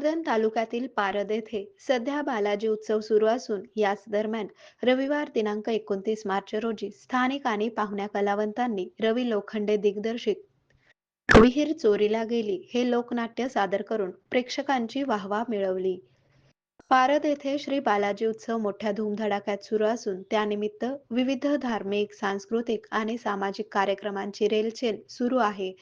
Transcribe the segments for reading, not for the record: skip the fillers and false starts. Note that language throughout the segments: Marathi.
भोकरदन तालुक्यातील पारद येथे सध्या बालाजी उत्सव सुरू असून याच दरम्यान रविवार दिनांक 29 मार्च रोजी स्थानिक आणि पाहुण्या कलावंतांनी रवी लोखंडे दिग्दर्शित विहीर चोरीला गेली हे लोकनाट्य सादर करून प्रेक्षकांची वाहवा मिळवली. पारद येथे श्री बालाजी उत्सव मोठ्या धूमधडाक्यात सुरू असून त्यानिमित्त विविध धार्मिक, सांस्कृतिक आणि सामाजिक कार्यक्रमांची रेलचेल सुरू आहे.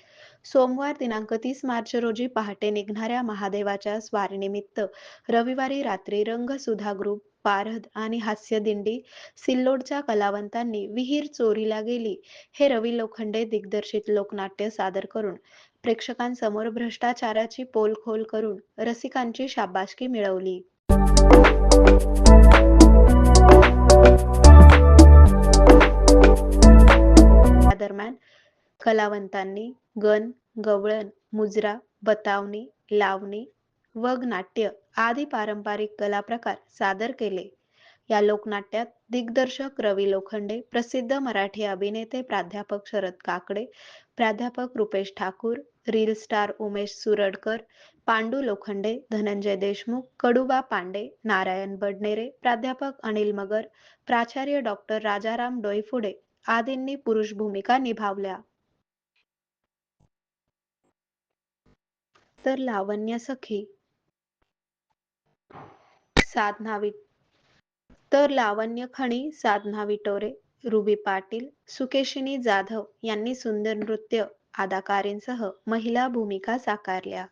सोमवार दिनांक 30 मार्च रोजी पहाटे निघणाऱ्या महादेवाच्या स्वारीनिमित्त रविवारी रात्री रंगसुधा ग्रुप, पारध आणि हास्यदिंडी सिल्लोडच्या कलावंतांनी विहीर चोरीला गेली हे रवी लोखंडे दिग्दर्शित लोकनाट्य सादर करून प्रेक्षकांसमोर भ्रष्टाचाराची पोलखोल करून रसिकांची शाबासकी मिळवली. या दरम्यान कलावंतांनी गण, गवळण, मुजरा, बतावणी, लावणी, वग नाट्य आदी पारंपरिक कलाप्रकार सादर केले. या लोकनाट्यात दिग्दर्शक रवी लोखंडे, प्रसिद्ध मराठी अभिनेते प्राध्यापक शरद काकडे, प्राध्यापक रुपेश ठाकूर, रील स्टार उमेश सुरडकर, पांडू लोखंडे, धनंजय देशमुख, कडुबा पांडे, नारायण बडनेरे, प्राध्यापक अनिल मगर, प्राचार्य डॉक्टर राजाराम डोईफुडे आदींनी पुरुष भूमिका निभावल्या. तर लावण्य सखी साधना तर लावण्य खणी साधना विटोरे, रुबी पाटील, सुकेशिनी जाधव यांनी सुंदर नृत्य अदाकारींसह महिला भूमिका साकारल्या.